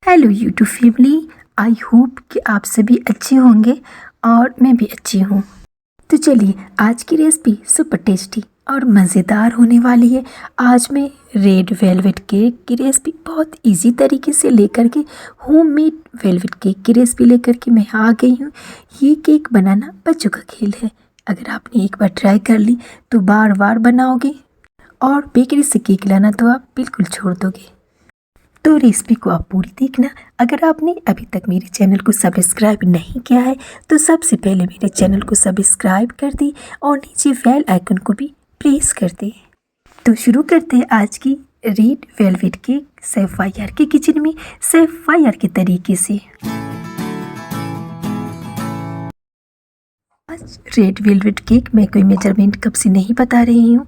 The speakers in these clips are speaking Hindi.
Hello YouTube family, I hope कि आप सभी अच्छे होंगे और मैं भी अच्छी हूँ। तो चलिए आज की रेसिपी सुपर टेस्टी और मज़ेदार होने वाली है। आज मैं रेड वेलवेट केक की रेसिपी बहुत इजी तरीके से लेकर के होममेड वेलवेट केक की रेसिपी लेकर के मैं आ गई हूँ। ये केक बनाना बच्चों का खेल है। अगर आपने एक बार ट्राई कर ली तो बार बार बनाओगे और बेकरी से केक लाना तो आप बिल्कुल छोड़ दोगे। तो रेसिपी को आप पूरी देखना। अगर आपने अभी तक मेरे चैनल को सब्सक्राइब नहीं किया है तो सबसे पहले मेरे चैनल को सब्सक्राइब कर दी और नीचे बेल आइकन को भी प्रेस कर दे। तो शुरू करते हैं आज की red velvet cake chef wire के किचन में शेफ वायर के तरीके से। आज रेड वेलवेट केक मैं कोई मेजरमेंट कप से नहीं बता रही हूँ,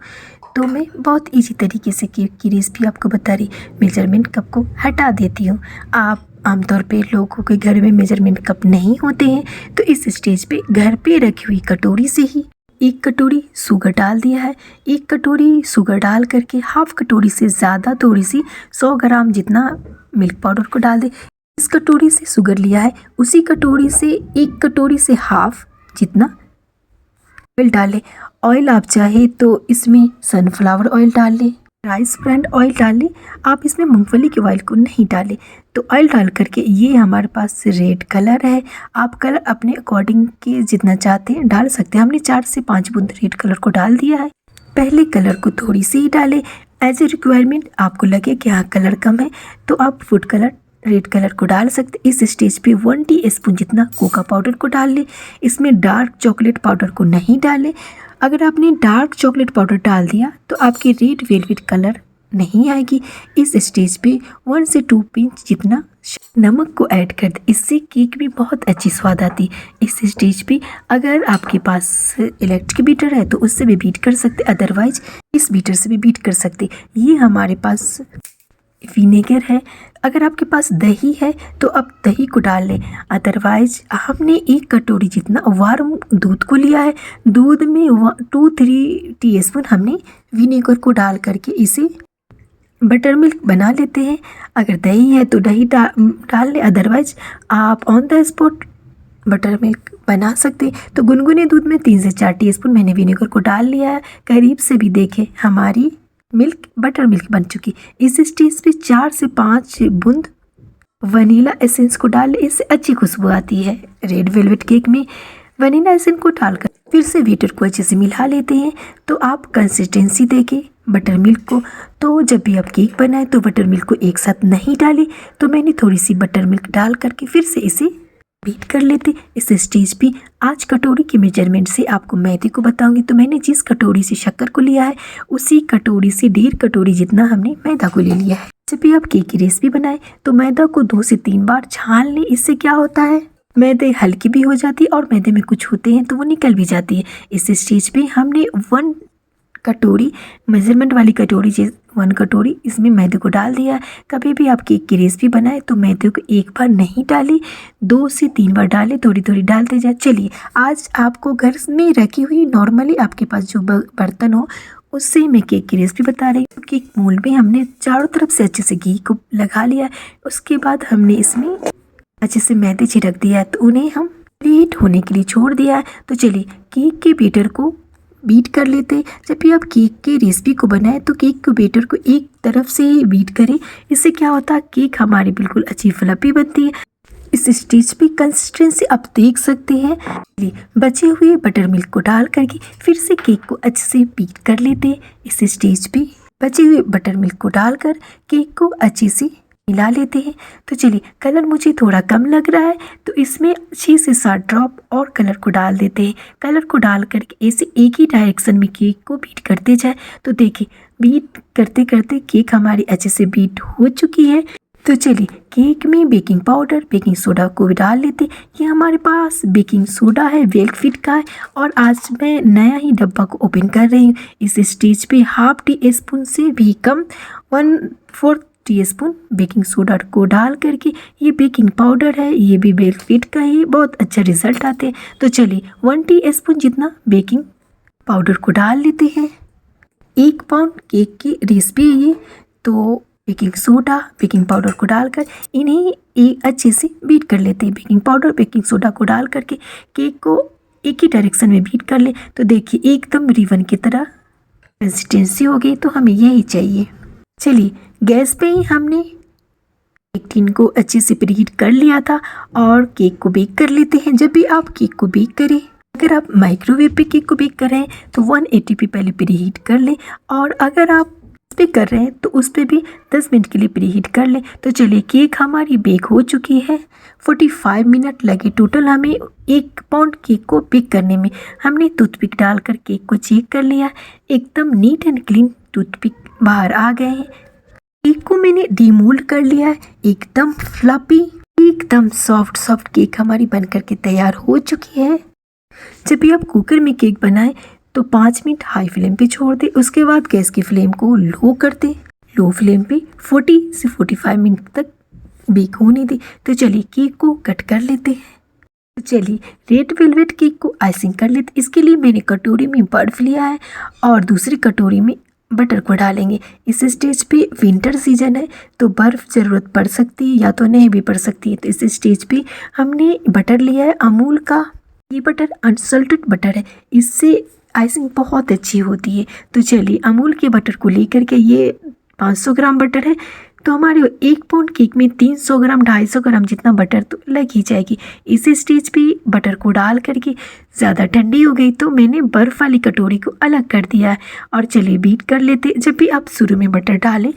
तो मैं बहुत इजी तरीके से केक की रेसिपी आपको बता रही। मेजरमेंट कप को हटा देती हूँ। आप आमतौर पे लोगों के घर में मेजरमेंट कप नहीं होते हैं, तो इस स्टेज पे घर पे रखी हुई कटोरी से ही 1 कटोरी शुगर डाल दिया है। 1 कटोरी शुगर डाल करके हाफ कटोरी से ज़्यादा थोड़ी सी 100 ग्राम जितना मिल्क पाउडर को डाल दे। इस कटोरी से शुगर लिया है, उसी कटोरी से 1 कटोरी से हाफ जितना ऑयल डालें। ऑयल आप चाहे तो इसमें सनफ्लावर ऑयल डाल लें, राइस ब्रांड ऑयल डाल लें। आप इसमें मूंगफली के ऑयल को नहीं डालें। तो ऑयल डाल करके ये हमारे पास रेड कलर है। आप कलर अपने अकॉर्डिंग के जितना चाहते हैं डाल सकते हैं। हमने 4 से 5 बूंद रेड कलर को डाल दिया है। पहले कलर को थोड़ी सी ही डालें। एज ए रिक्वायरमेंट आपको लगे कि हाँ कलर कम है तो आप फूड कलर रेड कलर को डाल सकते। इस स्टेज पे 1 टीस्पून जितना कोका पाउडर को डाल ले। इसमें डार्क चॉकलेट पाउडर को नहीं डालें। अगर आपने डार्क चॉकलेट पाउडर डाल दिया तो आपकी रेड वेलवेट कलर नहीं आएगी। इस स्टेज पे 1 से 2 पिंच जितना नमक को ऐड कर दे, इससे केक में बहुत अच्छी स्वाद आती। इस स्टेज पे अगर आपके पास इलेक्ट्रिक बीटर है तो उससे भी बीट कर सकते, अदरवाइज इस बीटर से भी बीट कर सकते। ये हमारे पास विनेगर है। अगर आपके पास दही है तो आप दही को डाल लें, अदरवाइज हमने 1 कटोरी जितना वार्म दूध को लिया है। दूध में 2-3 टीस्पून हमने विनेगर को डाल करके इसे बटर मिल्क बना लेते हैं। अगर दही है तो दही डाल लें, अदरवाइज आप on the spot butter milk बना सकते। तो गुनगुने दूध में 3 से 4 टीस्पून मैंने विनेगर को डाल लिया है। करीब से भी देखें हमारी मिल्क बटर मिल्क बन चुकी। इस स्टेज पे 4 से 5 बूंद वनीला एसेंस को डाल, इससे अच्छी खुशबू आती है। रेड वेलवेट केक में वनीला एसेंस को डालकर फिर से बीटर को अच्छे से मिला लेते हैं। तो आप कंसिस्टेंसी देके बटर मिल्क को, तो जब भी आप केक बनाए तो बटर मिल्क को एक साथ नहीं डालें। तो मैंने थोड़ी सी बटर मिल्क डाल करके फिर से इसे बीट कर लेते। इस स्टेज पे आज कटोरी के मेजरमेंट से आपको मैदे को बताऊंगी। तो मैंने जिस कटोरी से शक्कर को लिया है उसी कटोरी से 1.5 कटोरी जितना हमने मैदा को ले लिया है। जब भी आप केक की रेसिपी बनाए तो मैदा को 2 से 3 बार छान लें। इससे क्या होता है, मैदे हल्की भी हो जाती है और मैदे में कुछ होते हैं तो वो निकल भी जाती है। इस स्टेज पे हमने 1 कटोरी मेजरमेंट वाली कटोरी 1 कटोरी इसमें मैदे को डाल दिया है। कभी भी आप केक की रेसिपी बनाए तो मैदे को एक बार नहीं डालें, 2 से 3 बार डालें, थोड़ी थोड़ी डालते जाए। चलिए आज आपको घर में रखी हुई नॉर्मली आपके पास जो बर्तन हो उससे मैं केक की रेसिपी बता रही हूँ। केक मोल्ड में हमने चारों तरफ से अच्छे से घी को लगा लिया है। उसके बाद हमने इसमें अच्छे से मैदे छिड़क दिया है, तो उन्हें हम हीट होने के लिए छोड़ दिया है। तो चलिए केक के बैटर को बीट कर लेते। जब भी आप केक के रेसिपी को बनाए तो केक के बैटर को एक तरफ से ही बीट करें। इससे क्या होता है, केक हमारी बिल्कुल अच्छी फ्लफी बनती है। इस स्टेज पे कंसिस्टेंसी आप देख सकते हैं। बचे हुए बटर मिल्क को डाल करके फिर से केक को अच्छे से बीट कर लेते हैं। इस स्टेज पे बचे हुए बटर मिल्क को डालकर केक को अच्छे से मिला लेते हैं। तो चलिए कलर मुझे थोड़ा कम लग रहा है तो इसमें 6 से 7 ड्रॉप और कलर को डाल देते हैं। कलर को डाल करके ऐसे एक ही डायरेक्शन में केक को बीट करते जाए। तो देखिए बीट करते करते केक हमारी अच्छे से बीट हो चुकी है। तो चलिए केक में बेकिंग पाउडर बेकिंग सोडा को भी डाल लेते। ये हमारे पास बेकिंग सोडा है, वेलफिट का है और आज मैं नया ही डब्बा को ओपन कर रही हूँ। इस स्टेज पे हाफ टीस्पून से भी कम 1/4 टीस्पून बेकिंग सोडा को डाल करके, ये बेकिंग पाउडर है, ये भी वेलफिट का ही, बहुत अच्छा रिजल्ट आते हैं। तो चलिए 1 टीस्पून जितना बेकिंग पाउडर को डाल लेते हैं। 1 पाउंड केक की रेसिपी है ये, तो बेकिंग सोडा, बेकिंग पाउडर को डालकर इन्हें एक अच्छे से बीट कर लेते हैं। बेकिंग पाउडर, बेकिंग सोडा को डाल करके केक को एक ही डायरेक्शन में बीट कर ले। तो देखिए एकदम रिबन की तरह कंसिस्टेंसी हो गई। तो हमें यही चाहिए। चलिए गैस पे ही हमने केक टिन को अच्छे से प्रीहीट कर लिया था और केक को बेक कर लेते हैं। जब भी आप केक को बेक करें, अगर आप माइक्रोवेव पे केक को बेक कर रहे हैं तो 180 पे पहले प्रीहीट कर लें, और अगर आप उस पे कर रहे हैं तो उस पे भी 10 मिनट के लिए प्रीहीट कर लें। तो चलिए केक हमारी बेक हो चुकी है। 45 मिनट लगे टोटल हमें 1 पाउंड केक को बेक करने में। हमने टूथपिक डालकर केक को चेक कर लिया, एकदम नीट एंड क्लीन टूथपिक बाहर आ गए हैं। केक को मैंने डीमोल्ड कर लिया है, एकदम फ्लफी, एकदम सॉफ्ट केक हमारी बनकर के तैयार हो चुकी है। जब भी आप कुकर में केक बनाएं तो 5 मिनट हाई फ्लेम पे छोड़ दें, उसके बाद गैस की फ्लेम को लो कर दें। लो फ्लेम पे 40 से 45 मिनट तक बेक होने दें। तो चलिए केक को कट कर लेते हैं। तो चलिए रेड वेलवेट केक को आइसिंग कर लेते। इसके लिए मैंने कटोरी में बर्फ़ लिया है और दूसरी कटोरी में बटर को डालेंगे। इस स्टेज पे विंटर सीजन है तो बर्फ़ ज़रूरत पड़ सकती है या तो नहीं भी पड़ सकती है। तो इस स्टेज पे हमने बटर लिया है अमूल का। ये बटर अनसल्टेड बटर है, इससे आइसिंग बहुत अच्छी होती है। तो चलिए अमूल के बटर को लेकर के, ये 500 ग्राम बटर है तो हमारे 1 पाउंड केक में 300 ग्राम 250 ग्राम जितना बटर तो लग ही जाएगी। इस स्टेज पे बटर को डाल करके ज़्यादा ठंडी हो गई तो मैंने बर्फ़ वाली कटोरी को अलग कर दिया है और चलिए बीट कर लेते। जब भी आप शुरू में बटर डालें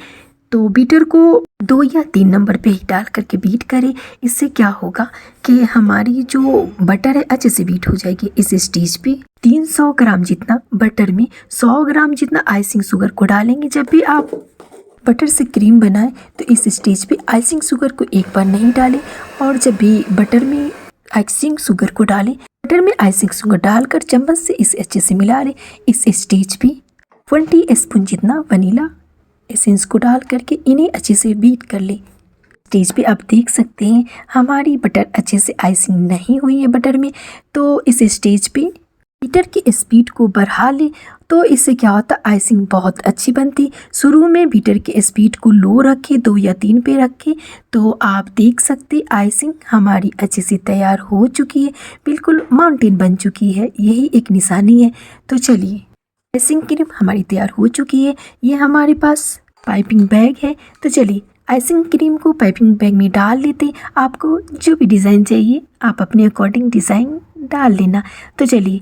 तो बीटर को 2 या 3 नंबर पे ही डाल करके बीट करें। इससे क्या होगा कि हमारी जो बटर है अच्छे से बीट हो जाएगी। इस स्टेज पे 300 ग्राम जितना बटर में 100 ग्राम जितना आइसिंग शुगर को डालेंगे। जब भी आप बटर से क्रीम बनाएं तो इस स्टेज पे आइसिंग शुगर को एक बार नहीं डालें, और जब भी बटर में आइसिंग शुगर को डालें, बटर में आइसिंग शुगर डालकर चम्मच से इसे अच्छे से मिला लें। इस स्टेज पे 20 स्पून जितना वनीला एसेंस को डाल करके इन्हें अच्छे से बीट कर लें। स्टेज पे आप देख सकते हैं हमारी बटर अच्छे से आइसिंग नहीं हुई है बटर में। तो इस स्टेज पे बीटर की स्पीड को बढ़ा लें, तो इससे क्या होता है आइसिंग बहुत अच्छी बनती। शुरू में बीटर की स्पीड को लो रखें, 2 या 3 पे रखें, तो आप देख सकते आइसिंग हमारी अच्छे से तैयार हो चुकी है, बिल्कुल माउंटेन बन चुकी है। यही एक निशानी है। तो चलिए आइसिंग क्रीम हमारी तैयार हो चुकी है। ये हमारे पास पाइपिंग बैग है। तो चलिए आइसिंग क्रीम को पाइपिंग बैग में डाल लेते। आपको जो भी डिज़ाइन चाहिए आप अपने अकॉर्डिंग डिज़ाइन डाल लेना। तो चलिए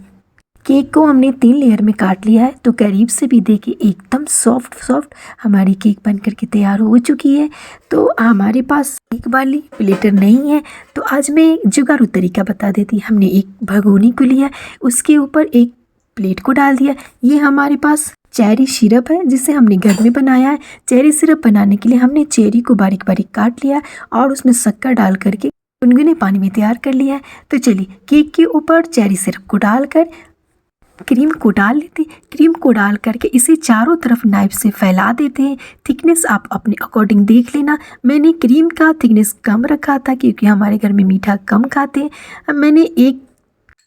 केक को हमने 3 लेयर में काट लिया है, तो करीब से भी देखिए एकदम सॉफ्ट हमारी केक बन करके तैयार हो चुकी है। तो हमारे पास केक वाली प्लेटर नहीं है तो आज मैं जुगाड़ू तरीका बता देती। हमने एक भगोनी को लिया, उसके ऊपर एक प्लेट को डाल दिया। ये हमारे पास चेरी सिरप है जिसे हमने घर में बनाया है। चेरी सिरप बनाने के लिए हमने चेरी को बारीक बारीक काट लिया और उसमें शक्कर डाल करके गुनगुने पानी में तैयार कर लिया है। तो चलिए केक के ऊपर चेरी सिरप को डालकर क्रीम को डाल लेते। क्रीम को डाल करके इसे चारों तरफ नाइफ से फैला देते हैं। थिकनेस आप अपने अकॉर्डिंग देख लेना। मैंने क्रीम का थिकनेस कम रखा था क्योंकि हमारे घर में मीठा कम खाते हैं। अब मैंने एक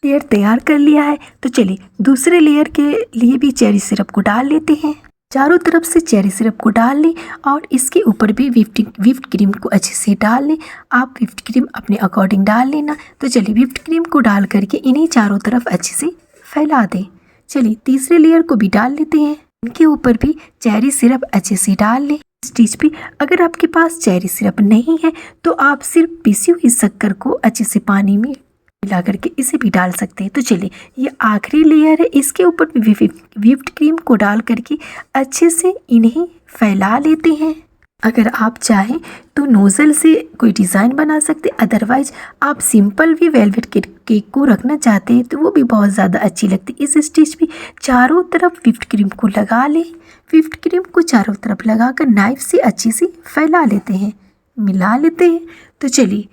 लेयर तैयार कर लिया है। तो चलिए दूसरे लेयर के लिए भी चेरी सिरप को डाल लेते हैं। चारों तरफ से चेरी सिरप को डाल लें और इसके ऊपर भी व्हिप्ड क्रीम को अच्छे से डाल लें। आप व्हिप्ड क्रीम अपने अकॉर्डिंग डाल लेना। तो चलिए व्हिप्ड क्रीम को डाल करके इन्हें चारों तरफ अच्छे से फैला दें। चलिए तीसरे लेयर को भी डाल लेते हैं। इनके ऊपर भी चेरी सिरप अच्छे से डाल लें। स्टेज पे अगर आपके पास चेरी सिरप नहीं है तो आप सिर्फ पीसी हुई शक्कर को अच्छे से पानी में मिला करके इसे भी डाल सकते हैं। तो चलिए ये आखिरी लेयर है, इसके ऊपर भी व्हिप्ड क्रीम को डाल करके अच्छे से इन्हें फैला लेते हैं। अगर आप चाहें तो नोज़ल से कोई डिज़ाइन बना सकते, अदरवाइज आप सिंपल भी वेलवेट केक को रखना चाहते हैं तो वो भी बहुत ज़्यादा अच्छी लगती है। इस स्टेज पे चारों तरफ व्हिप्ड क्रीम को लगा लें। व्हिप्ड क्रीम को चारों तरफ लगाकर नाइफ से अच्छे से फैला लेते हैं, मिला लेते हैं। तो चलिए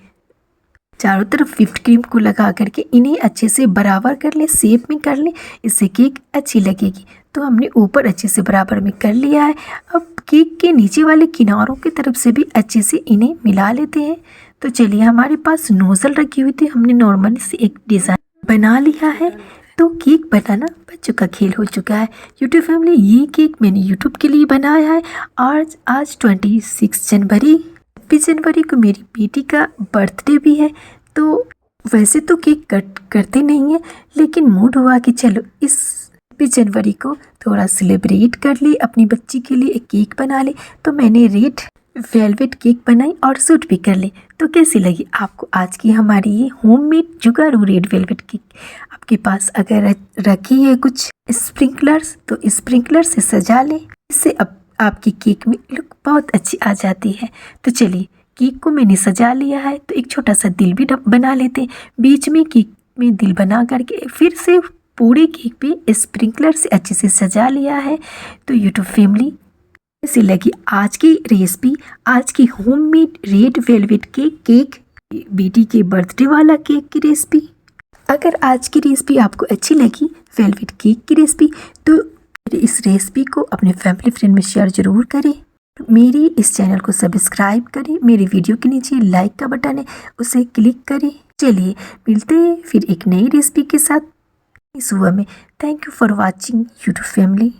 चारों तरफ व्हिप्ड क्रीम को लगा करके इन्हें अच्छे से बराबर कर लें, शेप में कर लें, इससे केक अच्छी लगेगी। तो हमने ऊपर अच्छे से बराबर में कर लिया है। अब केक के नीचे वाले किनारों की तरफ से भी अच्छे से इन्हें मिला लेते हैं। तो चलिए हमारे पास नोज़ल रखी हुई थी, हमने नॉर्मल से एक डिज़ाइन बना लिया है। तो केक बनाना बच्चों का खेल हो चुका है। यूट्यूब फैमिली, ये केक मैंने यूट्यूब के लिए बनाया है। आज 26 जनवरी 26 जनवरी को मेरी बेटी का बर्थडे भी है। तो वैसे तो केक कट करते नहीं हैं, लेकिन मूड हुआ कि चलो इस 26 जनवरी को थोड़ा सेलिब्रेट कर ले, अपनी बच्ची के लिए एक केक बना ले। तो मैंने रेड वेलवेट केक बनाई और शूट भी कर ली। तो कैसी लगी आपको आज की हमारी ये होममेड जुगाड़ू रेड वेलवेट केक? आपके पास अगर रखी है कुछ स्प्रिंकलर्स तो स्प्रिंकलर से सजा लें, इससे अब आपकी केक में लुक बहुत अच्छी आ जाती है। तो चलिए, केक को मैंने सजा लिया है, तो एक छोटा सा दिल भी बना लेते हैं। बीच में केक में दिल बना करके फिर से पूरे केक पे स्प्रिंकलर से अच्छे से सजा लिया है। तो यूट्यूब फैमिली, कैसी लगी आज की रेसिपी, आज की होममेड रेड वेलवेट केक, बेटी के बर्थडे वाला केक की रेसिपी? अगर आज की रेसिपी आपको अच्छी लगी, वेलवेट केक की रेसिपी, तो इस रेसिपी को अपने फैमिली फ्रेंड में शेयर ज़रूर करें। मेरी इस चैनल को सब्सक्राइब करें। मेरे वीडियो के नीचे लाइक का बटन है, उसे क्लिक करें। चलिए मिलते हैं फिर एक नई रेसिपी के साथ सुबह में। Thank you for watching YouTube family.